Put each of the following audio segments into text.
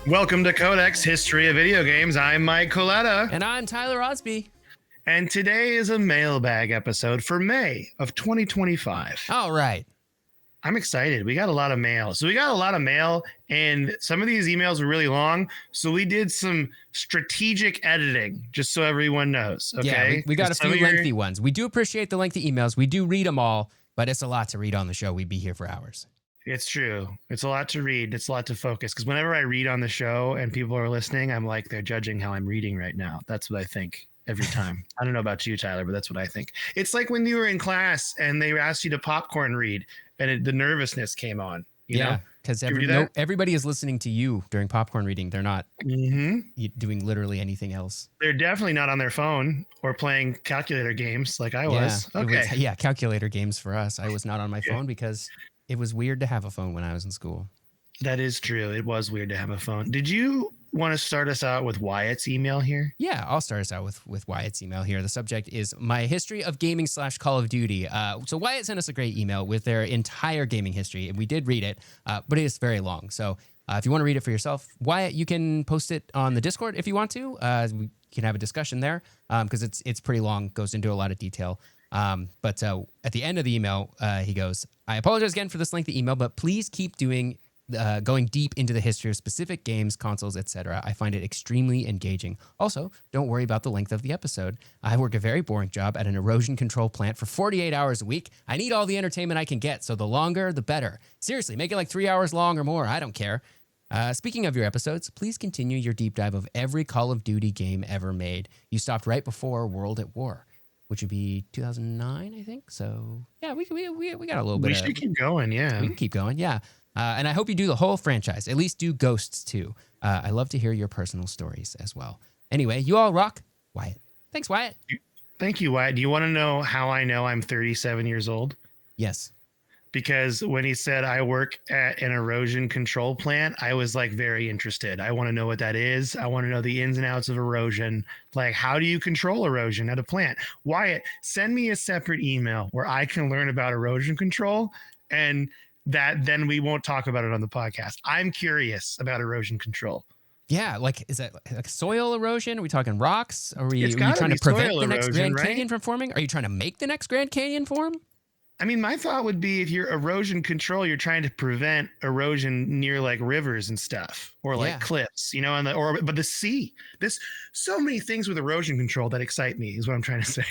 Welcome to Codex History of Video Games. I'm Mike Coletta. And I'm Tyler Osby. And today is a mailbag episode for May of 2025. All right. I'm excited. We got a lot of mail. And some of these emails were really long. So we did some strategic editing, just so everyone knows. Okay. Yeah, we got a few lengthy ones. We do appreciate the lengthy emails. We do read them all, but it's a lot to read on the show. We'd be here for hours. It's true. It's a lot to read. It's a lot to focus. Because whenever I read on the show and people are listening, I'm like, they're judging how I'm reading right now. That's what I think every time. I don't know about you, Tyler, but that's what I think. It's like when you were in class and they asked you to popcorn read and the nervousness came on. You know? Because everybody is listening to you during popcorn reading. They're not doing literally anything else. They're definitely not on their phone or playing calculator games like I was. Okay. Calculator games for us. I was not on my phone because it was weird to have a phone when I was in school. That is true. It was weird to have a phone. Did you want to start us out with Wyatt's email here? Yeah, I'll start us out with Wyatt's email here. The subject is my history of gaming / Call of Duty. So Wyatt sent us a great email with their entire gaming history, and we did read it, but it is very long. So if you want to read it for yourself, Wyatt, you can post it on the Discord if you want to. We can have a discussion there because it's pretty long, goes into a lot of detail. But at the end of the email, he goes, I apologize again for this lengthy email, but please keep going deep into the history of specific games, consoles, etc. I find it extremely engaging. Also, don't worry about the length of the episode. I work a very boring job at an erosion control plant for 48 hours a week. I need all the entertainment I can get, so the longer, the better. Seriously, make it like 3 hours long or more. I don't care. Speaking of your episodes, please continue your deep dive of every Call of Duty game ever made. You stopped right before World at War, which would be 2009, I think. So yeah, we got a little bit. We should keep going. Yeah, we can keep going. Yeah, and I hope you do the whole franchise. At least do Ghosts too. I love to hear your personal stories as well. Anyway, you all rock, Wyatt. Thanks, Wyatt. Thank you, Wyatt. Do you want to know how I know I'm 37 years old? Yes. Because when he said I work at an erosion control plant, I was like very interested. I want to know what that is. I want to know the ins and outs of erosion. Like, how do you control erosion at a plant? Wyatt, send me a separate email where I can learn about erosion control, and that then we won't talk about it on the podcast. I'm curious about erosion control. Yeah, like, is that like soil erosion? Are we talking rocks? Are you trying to prevent the next Grand Canyon from forming? Are you trying to make the next Grand Canyon form? I mean, my thought would be if you're erosion control, you're trying to prevent erosion near like rivers and stuff or like cliffs, you know, but the sea. There's so many things with erosion control that excite me is what I'm trying to say.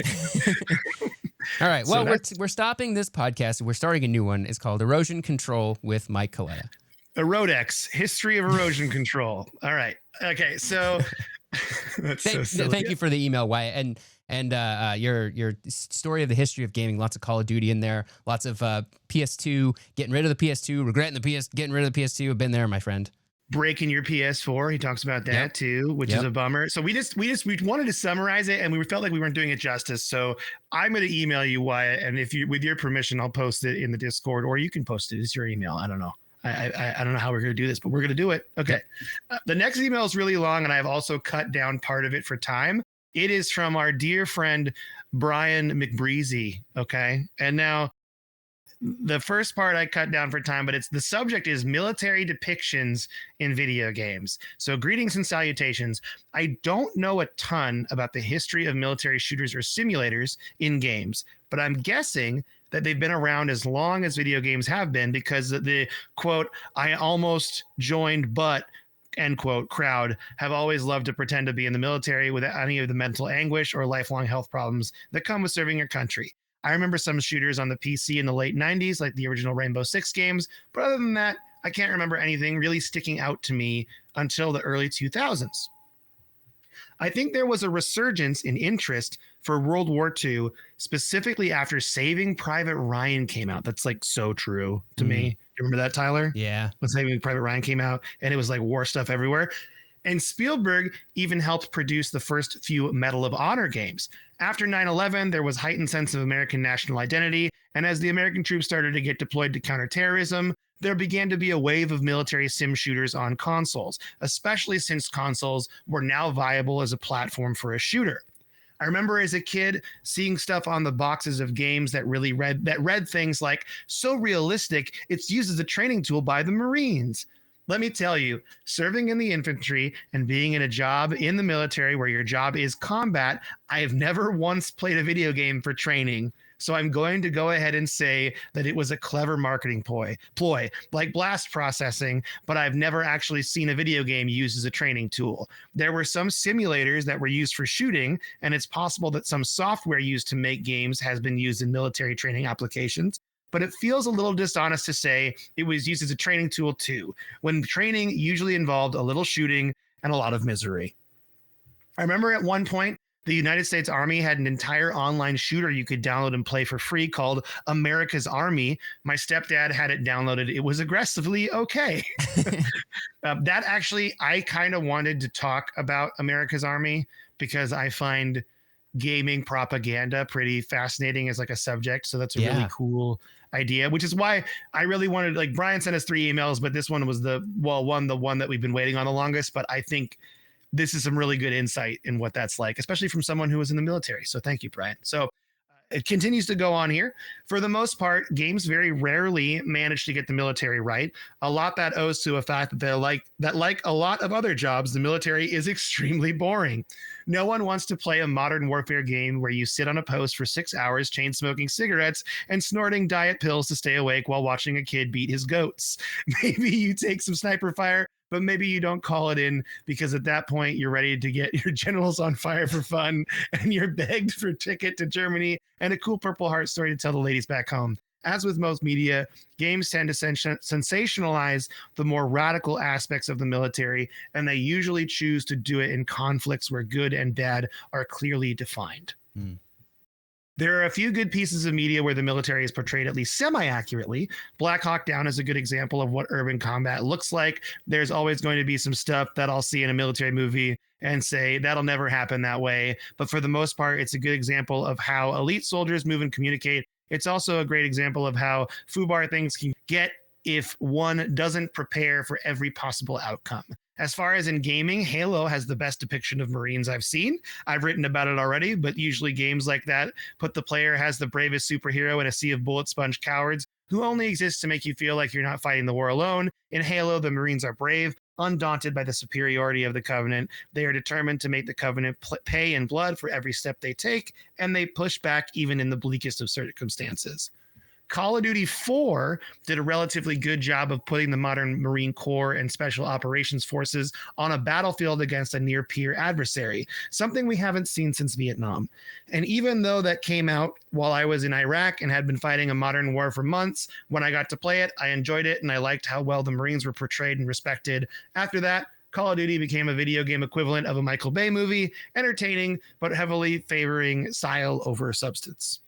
All right. Well, we're stopping this podcast. We're starting a new one. It's called Erosion Control with Mike Coletta. Erodex, History of Erosion Control. All right. Okay. So thank you for the email, Wyatt. And your story of the history of gaming, lots of Call of Duty in there, lots of PS2, getting rid of the PS2, regretting getting rid of the PS2. I've been there, my friend. Breaking your PS4. He talks about that too, which is a bummer. So we wanted to summarize it, and we felt like we weren't doing it justice. So I'm going to email you, Wyatt, and if you, with your permission, I'll post it in the Discord, or you can post it. It's your email. I don't know. I don't know how we're going to do this, but we're going to do it. Okay. The next email is really long, and I've also cut down part of it for time. It is from our dear friend, Brian McBreezy. Okay. And now the first part I cut down for time, but the subject is military depictions in video games. So greetings and salutations. I don't know a ton about the history of military shooters or simulators in games, but I'm guessing that they've been around as long as video games have been because the quote, I almost joined, but end quote, crowd have always loved to pretend to be in the military without any of the mental anguish or lifelong health problems that come with serving your country. I remember some shooters on the PC in the late 90s, like the original Rainbow Six games, but other than that, I can't remember anything really sticking out to me until the early 2000s. I think there was a resurgence in interest for World War II, specifically after Saving Private Ryan came out. That's like so true to me. You remember that, Tyler? Yeah. When Saving Private Ryan came out and it was like war stuff everywhere. And Spielberg even helped produce the first few Medal of Honor games. After 9/11, there was heightened sense of American national identity. And as the American troops started to get deployed to counter terrorism, there began to be a wave of military sim shooters on consoles, especially since consoles were now viable as a platform for a shooter. I remember as a kid seeing stuff on the boxes of games that read things like, so realistic, it's used as a training tool by the Marines. Let me tell you, serving in the infantry and being in a job in the military where your job is combat, I have never once played a video game for training. So I'm going to go ahead and say that it was a clever marketing ploy like blast processing, but I've never actually seen a video game used as a training tool. There were some simulators that were used for shooting, and it's possible that some software used to make games has been used in military training applications. But it feels a little dishonest to say it was used as a training tool too, when training usually involved a little shooting and a lot of misery. I remember at one point, the United States Army had an entire online shooter you could download and play for free called America's Army. My stepdad had it downloaded. It was aggressively okay. That actually, I kind of wanted to talk about America's Army because I find gaming propaganda pretty fascinating as like a subject. So that's a really cool idea, which is why I really wanted, like, Brian sent us 3 emails, but this one was the one that we've been waiting on the longest. But I think this is some really good insight in what that's like, especially from someone who was in the military. So thank you, Brian. So it continues to go on here. For the most part, games very rarely manage to get the military right. A lot that owes to a fact that like a lot of other jobs, the military is extremely boring. No one wants to play a modern warfare game where you sit on a post for 6 hours, chain smoking cigarettes and snorting diet pills to stay awake while watching a kid beat his goats. Maybe you take some sniper fire, but maybe you don't call it in because at that point you're ready to get your genitals on fire for fun and you're begged for a ticket to Germany and a cool Purple Heart story to tell the ladies back home. As with most media, games tend to sensationalize the more radical aspects of the military, and they usually choose to do it in conflicts where good and bad are clearly defined. There are a few good pieces of media where the military is portrayed at least semi-accurately. Black Hawk Down is a good example of what urban combat looks like. There's always going to be some stuff that I'll see in a military movie and say, that'll never happen that way. But for the most part, it's a good example of how elite soldiers move and communicate. It's also a great example of how FUBAR things can get if one doesn't prepare for every possible outcome. As far as in gaming, Halo has the best depiction of Marines I've seen. I've written about it already, but usually games like that put the player as the bravest superhero in a sea of bullet sponge cowards who only exist to make you feel like you're not fighting the war alone. In Halo, the Marines are brave, undaunted by the superiority of the Covenant. They are determined to make the Covenant pay in blood for every step they take, and they push back even in the bleakest of circumstances. Call of Duty 4 did a relatively good job of putting the modern Marine Corps and Special Operations Forces on a battlefield against a near-peer adversary, something we haven't seen since Vietnam. And even though that came out while I was in Iraq and had been fighting a modern war for months, when I got to play it, I enjoyed it and I liked how well the Marines were portrayed and respected. After that, Call of Duty became a video game equivalent of a Michael Bay movie, entertaining but heavily favoring style over substance.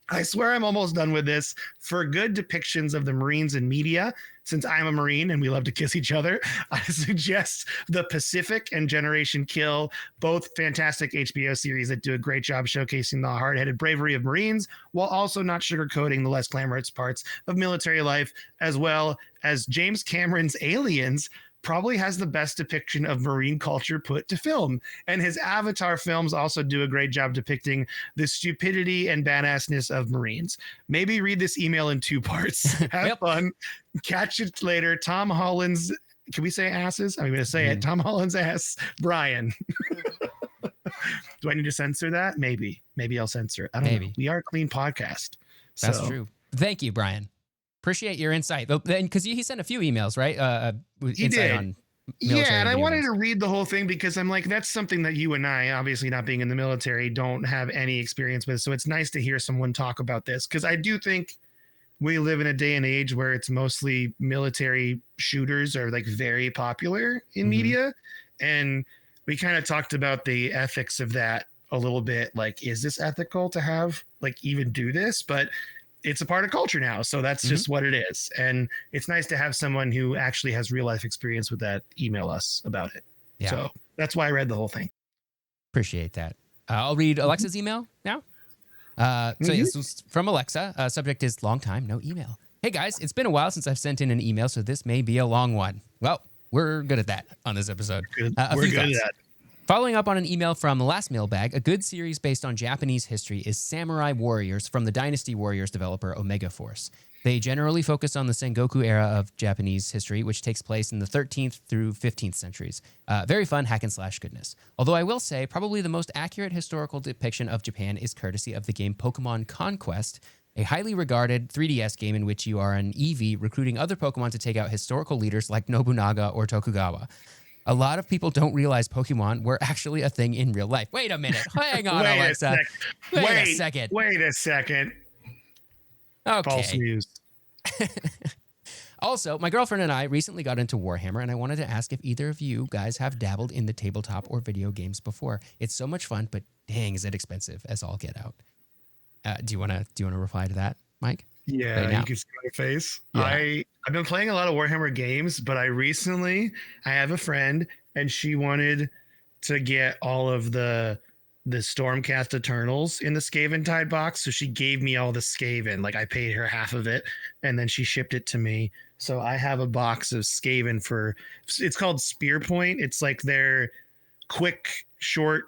I swear I'm almost done with this. For good depictions of the Marines in media, since I'm a Marine and we love to kiss each other, I suggest The Pacific and Generation Kill, both fantastic HBO series that do a great job showcasing the hard-headed bravery of Marines while also not sugarcoating the less glamorous parts of military life, as well as James Cameron's Aliens probably has the best depiction of Marine culture put to film. And his Avatar films also do a great job depicting the stupidity and badassness of Marines. Maybe read this email in 2 parts. Have fun. Catch it later. Tom Holland's, can we say asses? I'm going to say it. Tom Holland's ass, Brian. Do I need to censor that? Maybe I'll censor it. I don't know. We are a clean podcast. That's true. Thank you, Brian. Appreciate your insight, because he sent a few emails, right? He did. On and I wanted to read the whole thing because I'm like, that's something that you and I, obviously not being in the military, don't have any experience with. So it's nice to hear someone talk about this, because I do think we live in a day and age where it's mostly military shooters are like very popular in media, and we kind of talked about the ethics of that a little bit. Like, is this ethical to have, like, even do this? But it's a part of culture now. So that's just what it is. And it's nice to have someone who actually has real life experience with that email us about it. Yeah. So that's why I read the whole thing. Appreciate that. I'll read Alexa's email now. So this was from Alexa. Subject is long time, no email. Hey guys, it's been a while since I've sent in an email, so this may be a long one. Well, we're good at that on this episode. We're good at that. Following up on an email from the last mailbag, a good series based on Japanese history is Samurai Warriors from the Dynasty Warriors developer Omega Force. They generally focus on the Sengoku era of Japanese history, which takes place in the 13th through 15th centuries. Very fun hack and slash goodness. Although I will say, probably the most accurate historical depiction of Japan is courtesy of the game Pokemon Conquest, a highly regarded 3DS game in which you are an Eevee recruiting other Pokemon to take out historical leaders like Nobunaga or Tokugawa. A lot of people don't realize Pokemon were actually a thing in real life. Wait a minute. Hang on, Alexa. Wait a second. Wait a second. Okay. False news. Also, my girlfriend and I recently got into Warhammer, and I wanted to ask if either of you guys have dabbled in the tabletop or video games before. It's so much fun, but dang, is it expensive as all get out. Do you want to reply to that, Mike? Yeah, right now? You can see my face. Yeah. I've been playing a lot of Warhammer games, but I have a friend, and she wanted to get all of the Stormcast Eternals in the Skaven Tide box, so she gave me all the Skaven. Like, I paid her half of it, and then she shipped it to me. So I have a box of Skaven it's called Spearpoint. It's like their quick, short,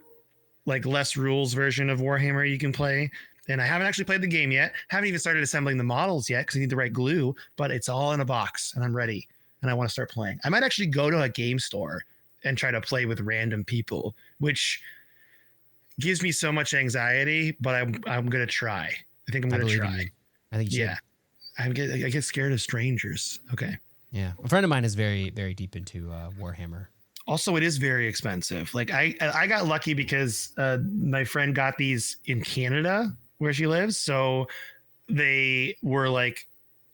like less rules version of Warhammer you can play. And I haven't actually played the game yet. Haven't even started assembling the models yet because I need the right glue, but it's all in a box and I'm ready and I want to start playing. I might actually go to a game store and try to play with random people, which gives me so much anxiety, but I'm going to try. I think I'm going to try. I think you should. Yeah. I get scared of strangers. Okay. Yeah. A friend of mine is very, very deep into Warhammer. Also, it is very expensive. Like I got lucky because my friend got these in Canada where she lives. So they were like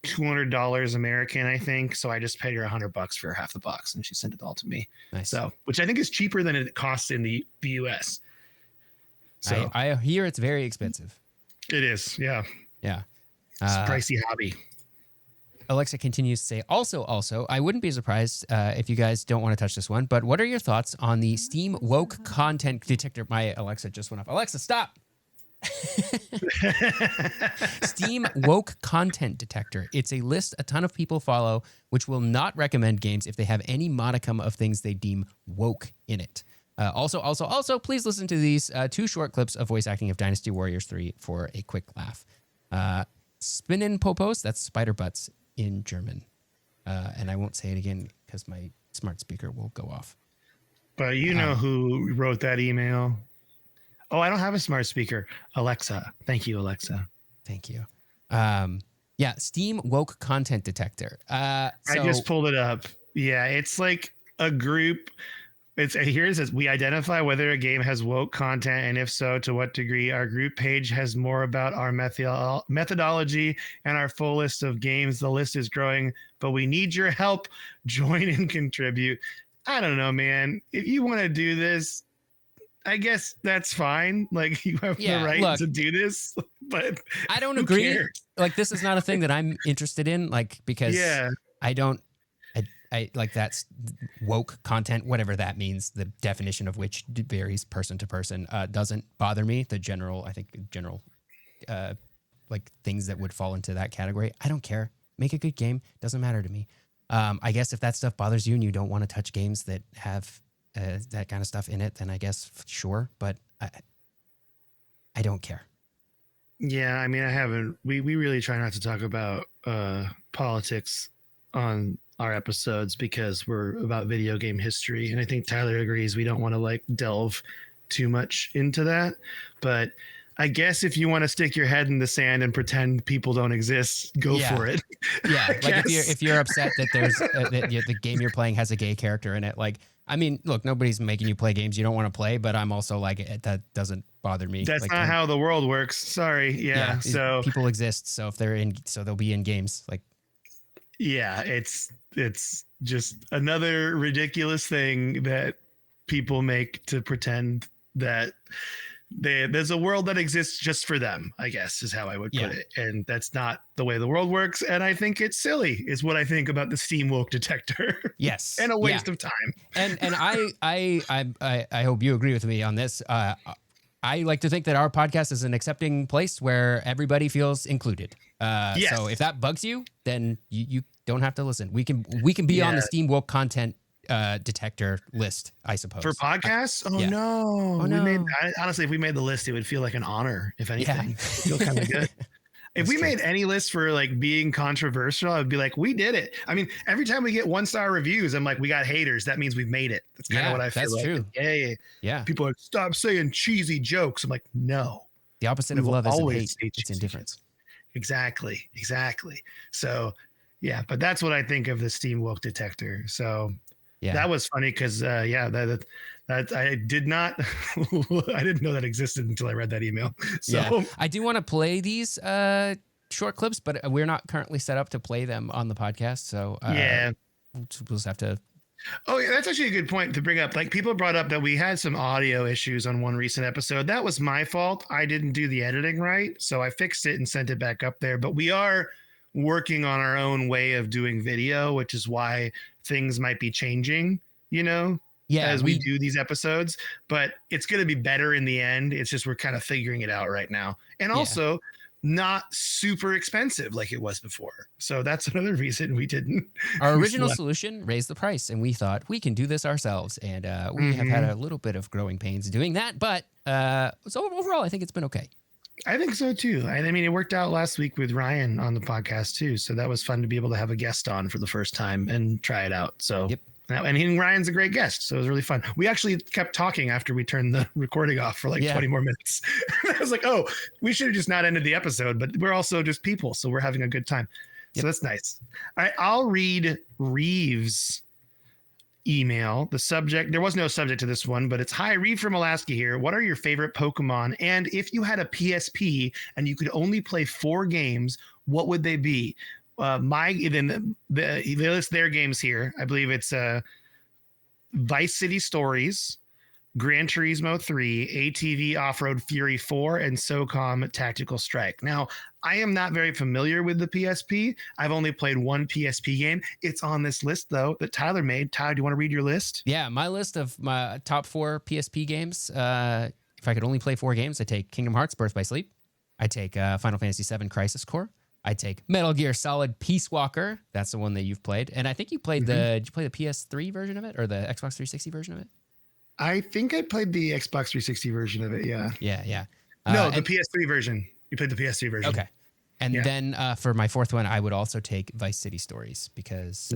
$200 American, I think. So I just paid her $100 for half the box and she sent it all to me. Nice. So, which I think is cheaper than it costs in the US. So I hear it's very expensive. It is. Yeah. Yeah. It's a pricey hobby. Alexa continues to say, also, I wouldn't be surprised if you guys don't want to touch this one, but what are your thoughts on the Steam woke content detector? My Alexa just went off. Alexa, stop. Steam woke content detector. It's a list a ton of people follow, which will not recommend games if they have any modicum of things they deem woke in it. Also, please listen to these 2 short clips of voice acting of Dynasty Warriors 3 for a quick laugh. Spinnen Popos, that's spider butts in German. And I won't say it again because my smart speaker will go off. But you know who wrote that email? Oh, I don't have a smart speaker. Alexa. Thank you, Alexa. Thank you. Yeah, Steam woke content detector. I just pulled it up. Yeah, it's like a group. Here it says, we identify whether a game has woke content, and if so, to what degree. Our group page has more about our methodology and our full list of games. The list is growing, but we need your help. Join and contribute. I don't know, man. If you want to do this, I guess that's fine. Like, you have the right to do this, but I don't agree. Cares? Like, this is not a thing that I'm interested in, like, because I like that's woke content, whatever that means, the definition of which varies person to person, doesn't bother me. The general like things that would fall into that category, I don't care. Make a good game. Doesn't matter to me. I guess if that stuff bothers you and you don't want to touch games that have that kind of stuff in it, then I guess sure, but I don't care. Yeah, I mean, I haven't. We really try not to talk about politics on our episodes because we're about video game history, and I think Tyler agrees. We don't want to like delve too much into that, but I guess if you want to stick your head in the sand and pretend people don't exist, go for it. Yeah, like if you're upset that there's the game you're playing has a gay character in it, like. I mean, look, nobody's making you play games you don't want to play, but I'm also like, that doesn't bother me. That's like, not how the world works. Sorry. Yeah. So people exist. So if they're in, so they'll be in games. Like, yeah, it's just another ridiculous thing that people make to pretend that there's a world that exists just for them, I guess is how I would put it. And that's not the way the world works. And I think it's silly is what I think about the Steam woke detector. Yes. And a waste of time. And I hope you agree with me on this. I like to think that our podcast is an accepting place where everybody feels included. So if that bugs you, then you don't have to listen. We can be on the Steam woke content detector list, I suppose. For podcasts? No. We made, honestly, if we made the list, it would feel like an honor, if anything. It'd feel kind of good. If we made any list for like being controversial, I would be like, we did it. I mean, every time we get 1-star reviews, I'm like, we got haters. That means we've made it. That's kind of what I feel like. True. Yeah. Yeah. People are like, stop saying cheesy jokes. I'm like, no. The opposite of love isn't hate. It's indifference. Exactly. So yeah, but that's what I think of the Steam woke detector. So yeah, that was funny because that I did not I didn't know that existed until I read that email. So I do want to play these short clips, but we're not currently set up to play them on the podcast. So we'll just have to. Oh, yeah, that's actually a good point to bring up. Like people brought up that we had some audio issues on one recent episode. That was my fault. I didn't do the editing right. So I fixed it and sent it back up there. But we are working on our own way of doing video, which is why things might be changing, as we do these episodes. But it's going to be better in the end. It's just we're kind of figuring it out right now. And also not super expensive like it was before. So that's another reason we didn't. Our original solution, raise the price. And we thought we can do this ourselves. And we have had a little bit of growing pains doing that. But so overall, I think it's been okay. I think so too. I mean, it worked out last week with Ryan on the podcast too. So that was fun to be able to have a guest on for the first time and try it out. So and Ryan's a great guest. So it was really fun. We actually kept talking after we turned the recording off for like 20 more minutes. I was like, oh, we should have just not ended the episode, but we're also just people. So we're having a good time. So that's nice. All right. I'll read Reeves' email. The subject, there was no subject to this one, but it's, hi, Reeve from Alaska here. What are your favorite Pokemon? And if you had a PSP and you could only play 4 games, what would they be? They list their games here. I believe it's Vice City Stories, Gran Turismo 3, ATV Off-Road Fury 4, and SOCOM Tactical Strike. Now, I am not very familiar with the PSP. I've only played one PSP game. It's on this list, though, that Tyler made. Tyler, do you want to read your list? Yeah, my list of my top 4 PSP games. If I could only play 4 games, I take Kingdom Hearts Birth by Sleep. I take Final Fantasy VII Crisis Core. I take Metal Gear Solid Peace Walker. That's the one that you've played. And I think you played did you play the PS3 version of it or the Xbox 360 version of it? I think I played the Xbox 360 version of it. Yeah. Yeah. No, the PS3 version. You played the PS3 version. Okay. And then for my 4th one, I would also take Vice City Stories because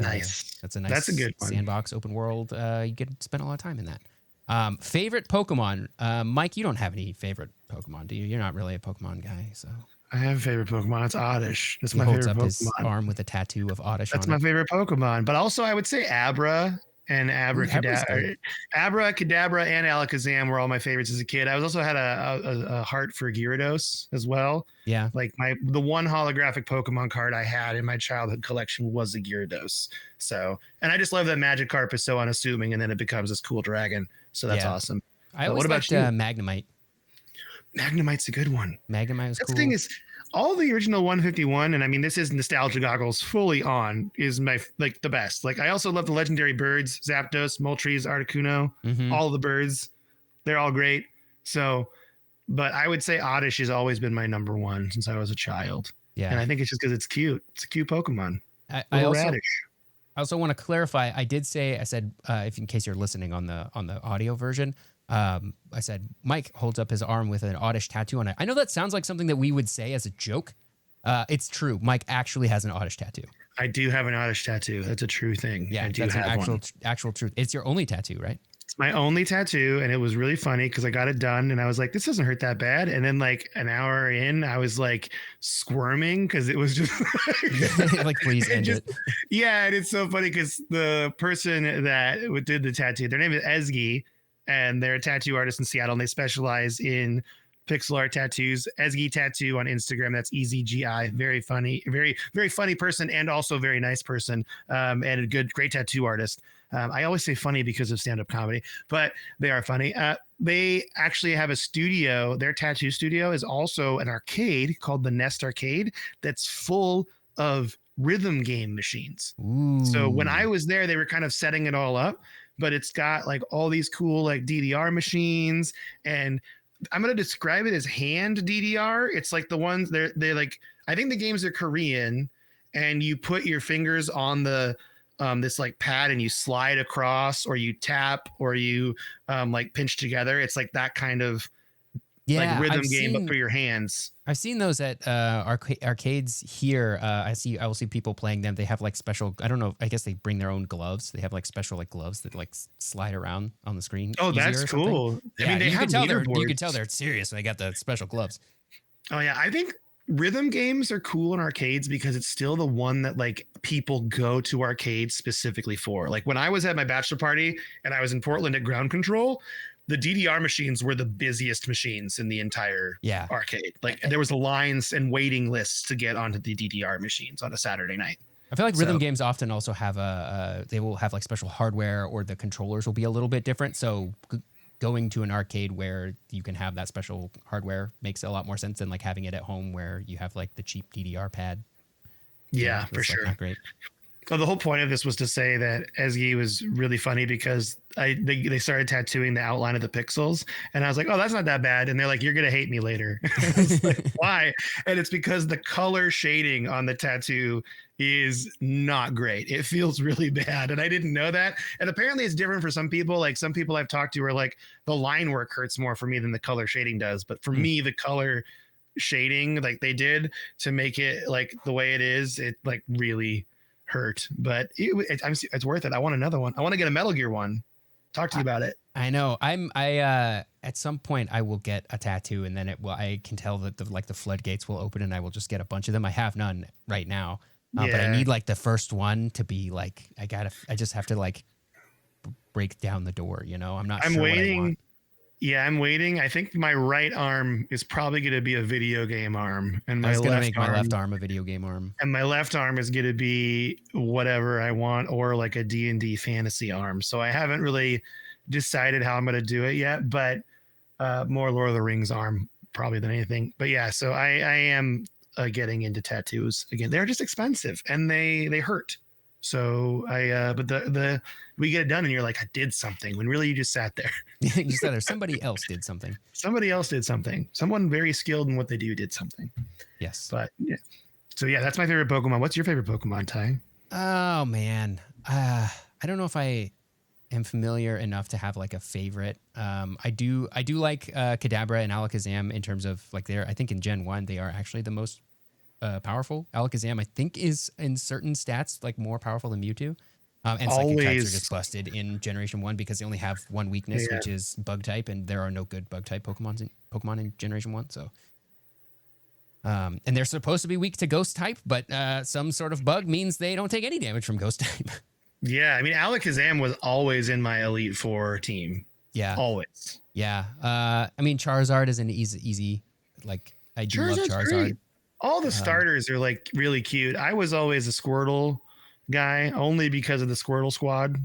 that's a good one. Sandbox open world. You get to spend a lot of time in that. Favorite Pokemon. Mike, you don't have any favorite Pokemon, do you? You're not really a Pokemon guy, so. I have a favorite Pokemon. It's Oddish. That's my favorite Pokemon. His arm with a tattoo of Oddish. That's my favorite Pokemon. But also, I would say Abra and Abracadabra. Abracadabra and Alakazam were all my favorites as a kid. I also had a heart for Gyarados as well. Yeah. Like the one holographic Pokemon card I had in my childhood collection was a Gyarados. So, and I just love that Magikarp is so unassuming, and then it becomes this cool dragon. So that's awesome. I always liked Magnemite. Magnemite's a good one. Magnemite was cool. The thing is, all the original 151, and I mean, this is nostalgia goggles fully on, is my the best. Like, I also love the legendary birds: Zapdos, Moltres, Articuno. All the birds, they're all great. So, but I would say Oddish has always been my number one since I was a child. Yeah, and I think it's just because it's cute. It's a cute Pokemon. I also want to clarify. I said, if in case you're listening on the audio version. I said Mike holds up his arm with an Oddish tattoo on it. I know that sounds like something that we would say as a joke. It's true. Mike actually has an Oddish tattoo. I do have an Oddish tattoo. That's a true thing. Yeah, that's an actual truth. It's your only tattoo, right? It's my only tattoo, and it was really funny because I got it done, and I was like, "This doesn't hurt that bad." And then, like an hour in, I was like squirming because it was just like, please end it. Yeah, and it's so funny because the person that did the tattoo, their name is Ezgi. And they're a tattoo artist in Seattle, and they specialize in pixel art tattoos. Ezgi Tattoo on Instagram. That's EZGI. Very funny, very, very funny person, and also very nice person, and a great tattoo artist. I always say funny because of stand-up comedy, but they are funny. They actually have a studio. Their tattoo studio is also an arcade called the Nest Arcade that's full of rhythm game machines. Ooh. So when I was there, they were kind of setting it all up. But it's got like all these cool like DDR machines, and I'm gonna describe it as hand DDR. It's like the ones they're like, I think the games are Korean, and you put your fingers on the this like pad and you slide across, or you tap, or you like pinch together. It's like that kind of Yeah, like rhythm game, but for your hands. I've seen those at arcades here. I will see people playing them. They have like special. I don't know. I guess they bring their own gloves. They have like special like gloves that like slide around on the screen. Oh, easier that's or something. cool. Yeah, I mean, they have leaderboards. You could tell they're serious when they got the special gloves. Oh yeah, I think rhythm games are cool in arcades because it's still the one that like people go to arcades specifically for. Like when I was at my bachelor party and I was in Portland at Ground Control, the DDR machines were the busiest machines in the entire arcade. Like there was lines and waiting lists to get onto the DDR machines on a Saturday night. I feel like rhythm games often also have they will have like special hardware, or the controllers will be a little bit different. So going to an arcade where you can have that special hardware makes a lot more sense than like having it at home where you have like the cheap DDR pad. Yeah, for sure. Not great. So the whole point of this was to say that Ezgi was really funny because they started tattooing the outline of the pixels, and I was like, oh, that's not that bad. And they're like, you're gonna hate me later. I was like, why? And it's because the color shading on the tattoo is not great. It feels really bad, and I didn't know that. And apparently, it's different for some people. Like some people I've talked to are like, the line work hurts more for me than the color shading does. But for me, the color shading like they did to make it like the way it is, it like really hurt, but it's worth it. I want another one. I want to get a Metal Gear one. Talk to you about it. I know. At some point I will get a tattoo, and then I can tell that the floodgates will open and I will just get a bunch of them. I have none right now, but I need like the first one to be like, I just have to like break down the door. You know, I'm sure waiting. What I want. Yeah, I'm waiting. I think my right arm is probably going to be a video game arm, and my left arm a video game arm, and my left arm is going to be whatever I want, or like a D&D fantasy arm. So I haven't really decided how I'm going to do it yet, but more Lord of the Rings arm probably than anything. But yeah, so I am getting into tattoos again. They're just expensive and they hurt. So but we get it done and you're like, I did something, when really you just sat there. You just sat there. Somebody else did something. Somebody else did something. Someone very skilled in what they do did something. Yes. But yeah. So yeah, that's my favorite Pokemon. What's your favorite Pokemon, Ty? Oh man. I don't know if I am familiar enough to have like a favorite. I do like Kadabra and Alakazam in terms of like I think in Gen 1 they are actually the most powerful. Alakazam, I think, is in certain stats like more powerful than Mewtwo. And psychic types are just busted in Generation 1 because they only have one weakness, which is bug type, and there are no good bug type Pokemon in Generation 1. So, and they're supposed to be weak to ghost type, but some sort of bug means they don't take any damage from ghost type. Yeah, I mean, Alakazam was always in my Elite Four team. Yeah. Always. Yeah. I mean, Charizard is an easy like, I do love Charizard. Great. All the starters are like really cute. I was always a Squirtle guy only because of the Squirtle Squad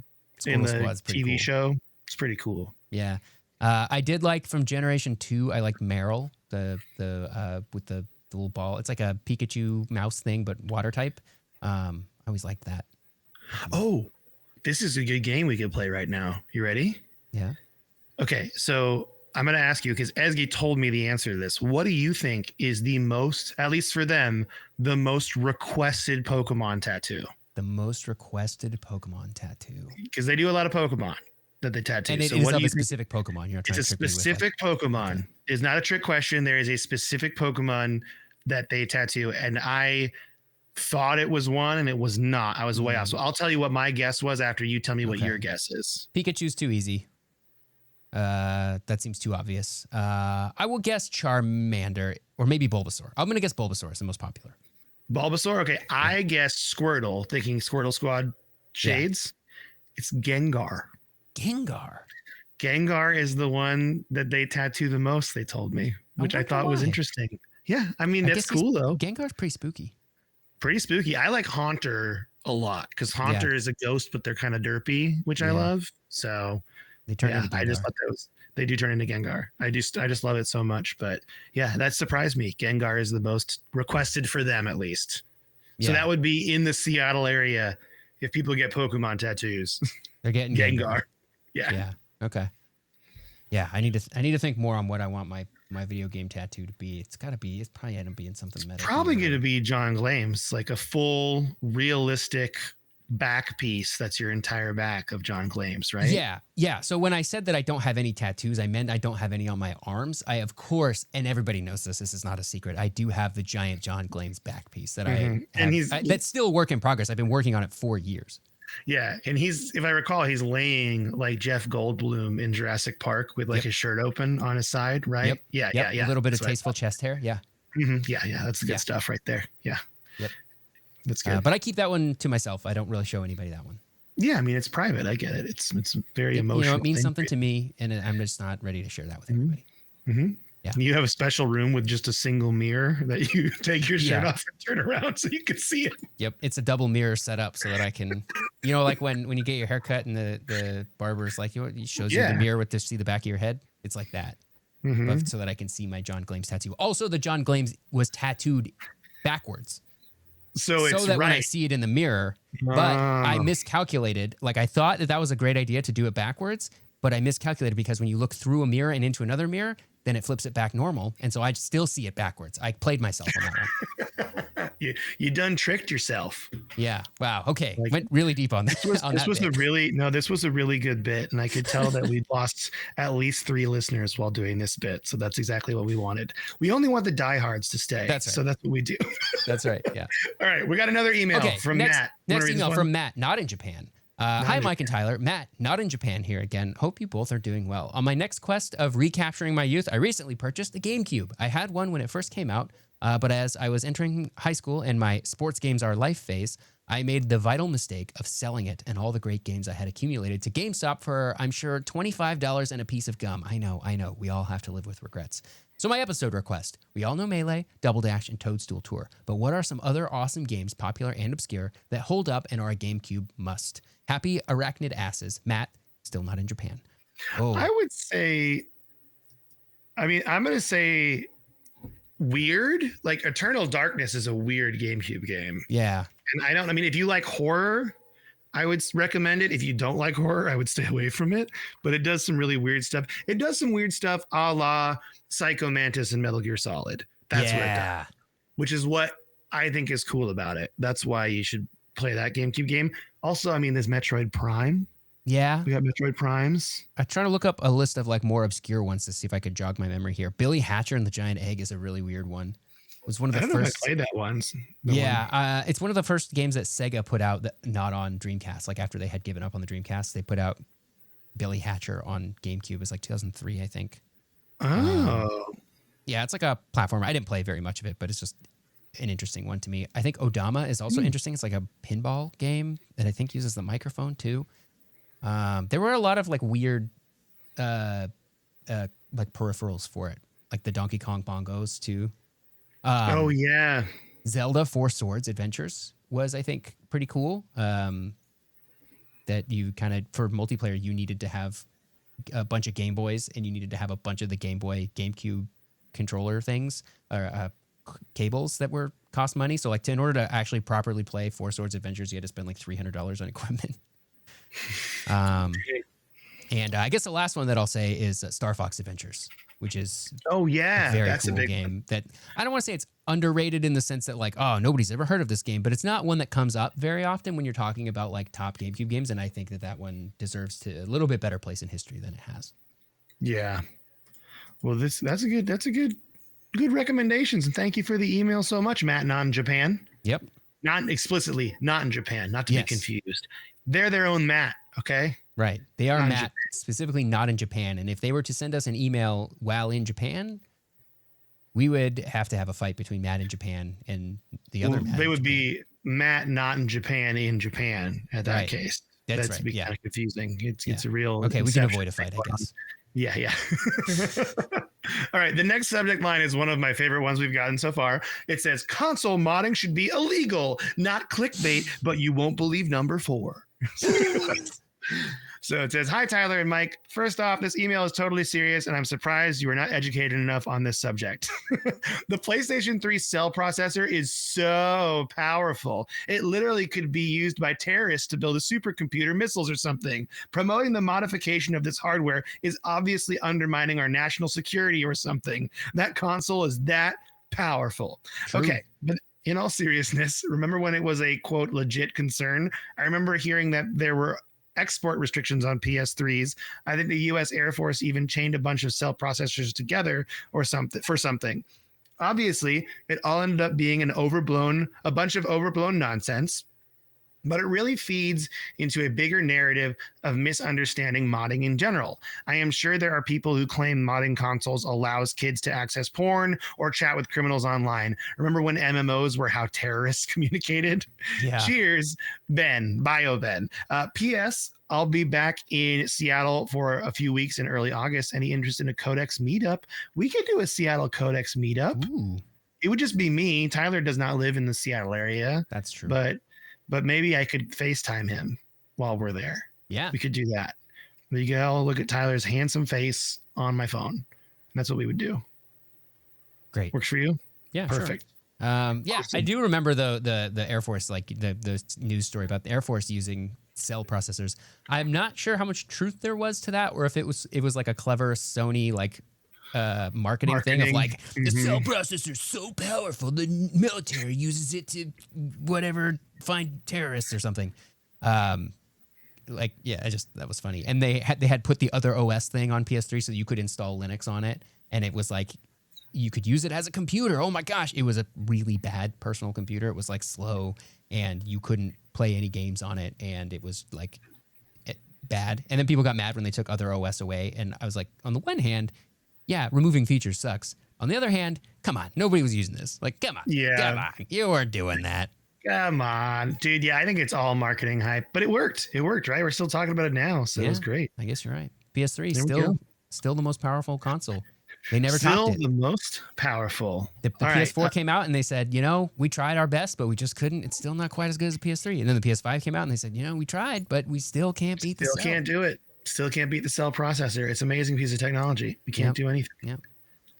in the TV show. It's pretty cool. Yeah. I did like from Generation 2, I like Meryl, the with the little ball. It's like a Pikachu mouse thing, but water type. I always liked that. Oh, this is a good game we could play right now. You ready? Yeah. Okay, so I'm going to ask you, because Ezgi told me the answer to this. What do you think is the most, at least for them, the most requested Pokemon tattoo? The most requested Pokemon tattoo. Because they do a lot of Pokemon that they tattoo. And it is of a specific Pokemon. You're not trying it's a specific Pokemon. Okay. It's not a trick question. There is a specific Pokemon that they tattoo. And I thought it was one and it was not. I was way off. So I'll tell you what my guess was after you tell me what your guess is. Pikachu's too easy. That seems too obvious. I will guess Charmander or maybe Bulbasaur. I'm going to guess Bulbasaur is the most popular. Bulbasaur? Okay. Yeah. I guess Squirtle, thinking Squirtle Squad shades. Yeah. It's Gengar. Gengar is the one that they tattoo the most, they told me, which I thought was interesting. Yeah. I mean, that's cool though. Gengar's pretty spooky. Pretty spooky. I like Haunter a lot because Haunter is a ghost, but they're kind of derpy, which I love. So they turn into Gengar. I just thought they do turn into Gengar. I just love it so much. But yeah, that surprised me. Gengar is the most requested for them, at least. Yeah. So that would be in the Seattle area. If people get Pokemon tattoos, they're getting Gengar. Yeah. Yeah. Okay. Yeah, I need to think more on what I want my video game tattoo to be. It's probably end up being something meta. Probably going to be John Glames, like a full realistic back piece that's your entire back of John Claims, right? Yeah. So when I said that I don't have any tattoos, I meant I don't have any on my arms. I, of course, and everybody knows this. This is not a secret. I do have the giant John Claims back piece that that's still a work in progress. I've been working on it for years. Yeah, and he's, if I recall, he's laying like Jeff Goldblum in Jurassic Park with like his shirt open on his side, right? Yeah. A little bit of tasteful chest hair. Yeah. Yeah. That's the good stuff right there. Yeah. Yep. That's good. But I keep that one to myself. I don't really show anybody that one. Yeah, I mean, it's private. I get it. It's very emotional. It means something to me, and I'm just not ready to share that with everybody. Yeah. You have a special room with just a single mirror that you take your shirt off and turn around so you can see it. Yep. It's a double mirror set up so that I can, like when you get your hair cut and the barber's like, he shows you the mirror with to see the back of your head. It's like that. But so that I can see my John Claims tattoo. Also, the John Claims was tattooed backwards. So that when I see it in the mirror, but I miscalculated. Like I thought that was a great idea to do it backwards, but I miscalculated because when you look through a mirror and into another mirror, then it flips it back normal. And so I still see it backwards. I played myself on that one. You done tricked yourself. Yeah. Wow. Okay. Went really deep on that. This was a really good bit. And I could tell that we lost at least 3 listeners while doing this bit. So that's exactly what we wanted. We only want the diehards to stay. That's right. So that's what we do. That's right. Yeah. All right. We got another email from Matt. Next email from Matt, not in Japan. Hi, Mike and Tyler. Matt, not in Japan here again. Hope you both are doing well. On my next quest of recapturing my youth, I recently purchased a GameCube. I had one when it first came out, but as I was entering high school and my sports games are life phase, I made the vital mistake of selling it and all the great games I had accumulated to GameStop for, I'm sure, $25 and a piece of gum. I know. We all have to live with regrets. So my episode request. We all know Melee, Double Dash, and Toadstool Tour, but what are some other awesome games, popular and obscure, that hold up and are a GameCube must? Happy arachnid asses. Matt, still not in Japan. Oh. I would say, I'm going to say weird. Like Eternal Darkness is a weird GameCube game. Yeah. And if you like horror, I would recommend it. If you don't like horror, I would stay away from it. But it does some really weird stuff. It does some weird stuff a la Psycho Mantis and Metal Gear Solid. That's what it does. Which is what I think is cool about it. That's why you should play that GameCube game. Also, there's Metroid Prime. Yeah. We got Metroid Primes. I try to look up a list of like more obscure ones to see if I could jog my memory here. Billy Hatcher and the Giant Egg is a really weird one. It was one of the first. I don't know if I played that once. It's one of the first games that Sega put out that not on Dreamcast. Like after they had given up on the Dreamcast, they put out Billy Hatcher on GameCube. It was like 2003, I think. Oh. Yeah, it's like a platformer. I didn't play very much of it, but it's just an interesting one to me. I think Odama is also interesting. It's like a pinball game that I think uses the microphone too. There were a lot of like weird like peripherals for it, like the Donkey Kong bongos too. Zelda 4 Swords Adventures was, I think, pretty cool. That you kind of, for multiplayer, you needed to have a bunch of Game Boys and you needed to have a bunch of the Game Boy, GameCube controller things or cables that were cost money. So like in order to actually properly play 4 Swords Adventures, you had to spend like $300 on equipment. And I guess the last one that I'll say is Star Fox Adventures, which is a very cool game that I don't want to say it's underrated in the sense that like, oh, nobody's ever heard of this game, but it's not one that comes up very often when you're talking about like top GameCube games. And I think that one deserves to a little bit better place in history than it has. Yeah. Well, that's a good recommendations. And thank you for the email so much, Matt, not in Japan. Yep. Not explicitly, not in Japan, not to be confused. They're their own Matt. Okay. Right. They are Matt, specifically not in Japan. And if they were to send us an email while in Japan, we would have to have a fight between Matt in Japan and the other Matt. They would be Matt not in Japan at that case. That's right. Be kind of confusing. It's a real. Okay, we can avoid a fight, I guess. Yeah. All right. The next subject line is one of my favorite ones we've gotten so far. It says console modding should be illegal, not clickbait, but you won't believe number 4. So it says, hi, Tyler and Mike. First off, this email is totally serious, and I'm surprised you are not educated enough on this subject. The PlayStation 3 cell processor is so powerful. It literally could be used by terrorists to build a supercomputer, missiles, or something. Promoting the modification of this hardware is obviously undermining our national security or something. That console is that powerful. True. Okay, but in all seriousness, remember when it was a quote legit concern? I remember hearing that there were export restrictions on PS3s. I think the US Air Force even chained a bunch of cell processors together or something for something. Obviously, it all ended up being a bunch of overblown nonsense, but it really feeds into a bigger narrative of misunderstanding modding in general. I am sure there are people who claim modding consoles allows kids to access porn or chat with criminals online. Remember when MMOs were how terrorists communicated? Yeah. Cheers, Ben, Bio Ben. P.S. I'll be back in Seattle for a few weeks in early August. Any interest in a Codex meetup? We could do a Seattle Codex meetup. Ooh, It would just be me. Tyler does not live in the Seattle area, that's true. but maybe I could FaceTime him while we're there. Yeah. We could do that. We could all look at Tyler's handsome face on my phone. That's what we would do. Great. Works for you? Yeah. Perfect. Sure. Yeah, Awesome. I do remember the Air Force, like the news story about the Air Force using cell processors. I'm not sure how much truth there was to that, or if it was like a clever Sony like marketing thing of like the cell processor is so powerful the military uses it to whatever find terrorists or something. Like yeah, that was funny. And they had put the other OS thing on PS3 so you could install Linux on it, and it was like you could use it as a computer. Oh my gosh, it was a really bad personal computer. It was like slow, and you couldn't play any games on it, and it was like bad. And then people got mad when they took other OS away, and I was like, on the one hand, yeah, removing features sucks. On the other hand, come on, nobody was using this. Like, come on, you weren't doing that. Come on, dude. Yeah, I think it's all marketing hype, but it worked. It worked, right? We're still talking about it now, so it was great. I guess you're right. PS3 There still the most powerful console. They never Still topped it. the most powerful. The PS4 came out and they said, we tried our best, but we just couldn't. It's still not quite as good as the PS3. And then the PS5 came out and they said, we tried, but we still can't beat the cell. Still can't do it. Still can't beat the cell processor. It's an amazing piece of technology. We can't do anything. Yep.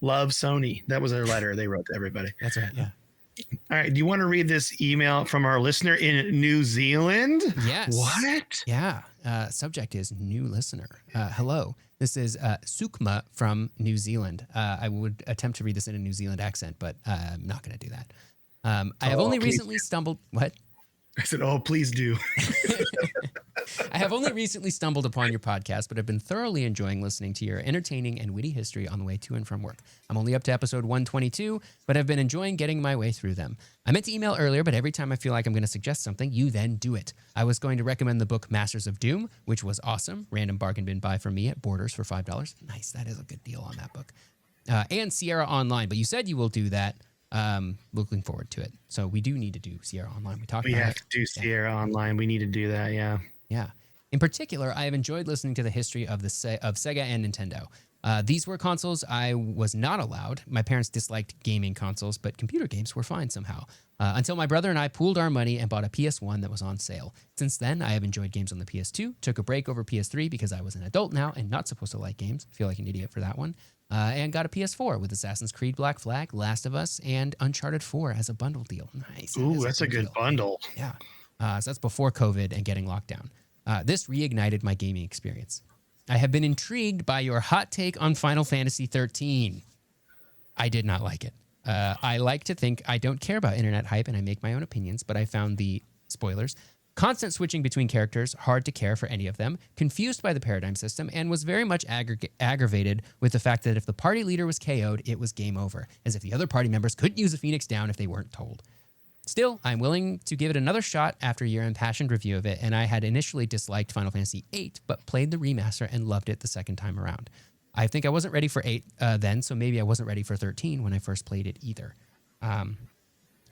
Love Sony. That was their letter they wrote to everybody. That's right. Yeah. All right. Do you want to read this email from our listener in New Zealand? Yes. What? Yeah. Subject is new listener. Hello. This is Sukma from New Zealand. I would attempt to read this in a New Zealand accent, but I'm not going to do that. I have only recently stumbled. What? I said, oh, please do. I have only recently stumbled upon your podcast, but I've been thoroughly enjoying listening to your entertaining and witty history on the way to and from work. I'm only up to episode 122, but I've been enjoying getting my way through them. I meant to email earlier, but every time I feel like I'm going to suggest something, you then do it. I was going to recommend the book Masters of Doom, which was awesome. Random bargain bin buy for me at Borders for $5. Nice. That is a good deal on that book. And Sierra Online, but you said you will do that. Looking forward to it. So we do need to do Sierra Online. We have to do Sierra Online. We need to do that. Yeah. Yeah. In particular, I have enjoyed listening to the history of Sega and Nintendo. These were consoles I was not allowed. My parents disliked gaming consoles, but computer games were fine somehow. Until my brother and I pooled our money and bought a PS1 that was on sale. Since then, I have enjoyed games on the PS2, took a break over PS3 because I was an adult now and not supposed to like games. I feel like an idiot for that one. And got a PS4 with Assassin's Creed Black Flag, Last of Us, and Uncharted 4 as a bundle deal. Nice. Ooh, that's a good bundle. Yeah. So that's before COVID and getting locked down. This reignited my gaming experience. I have been intrigued by your hot take on Final Fantasy 13. I did not like it. I like to think I don't care about internet hype and I make my own opinions, but I found the spoilers constant switching between characters, hard to care for any of them, confused by the paradigm system, and was very much aggravated with the fact that if the party leader was KO'd, it was game over, as if the other party members couldn't use a Phoenix down if they weren't told. Still, I'm willing to give it another shot after your impassioned review of it, and I had initially disliked Final Fantasy VIII, but played the remaster and loved it the second time around. I think I wasn't ready for 8 then, so maybe I wasn't ready for 13 when I first played it either.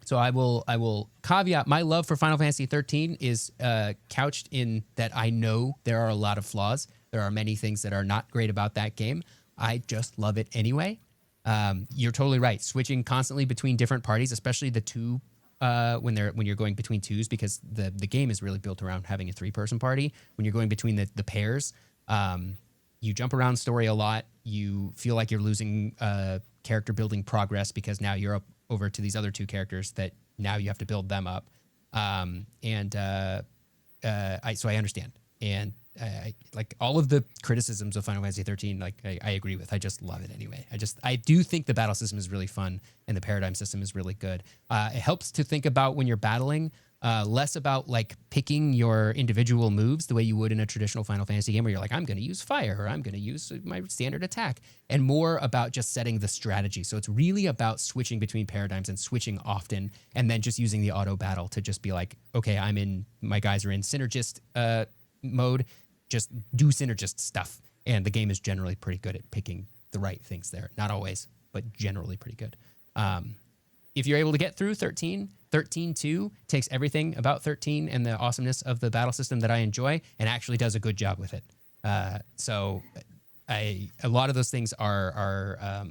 So I will caveat my love for Final Fantasy 13 is couched in that I know there are a lot of flaws. There are many things that are not great about that game. I just love it anyway. You're totally right. Switching constantly between different parties, especially the two when you're going between twos, because the game is really built around having a 3-person party. When you're going between the pairs, you jump around story a lot. You feel like you're losing character building progress because now you're up over to these other 2 characters that now you have to build them up. So I understand. And I like all of the criticisms of Final Fantasy 13. Like I agree with. I just love it anyway. I do think the battle system is really fun and the paradigm system is really good. It helps to think about when you're battling. Less about like picking your individual moves the way you would in a traditional Final Fantasy game where you're like, I'm going to use fire or I'm going to use my standard attack, and more about just setting the strategy. So it's really about switching between paradigms and switching often, and then just using the auto battle to just be like, okay, my guys are in synergist mode, just do synergist stuff. And the game is generally pretty good at picking the right things there. Not always, but generally pretty good. If you're able to get through 13.2 takes everything about 13 and the awesomeness of the battle system that I enjoy and actually does a good job with it. So a lot of those things are I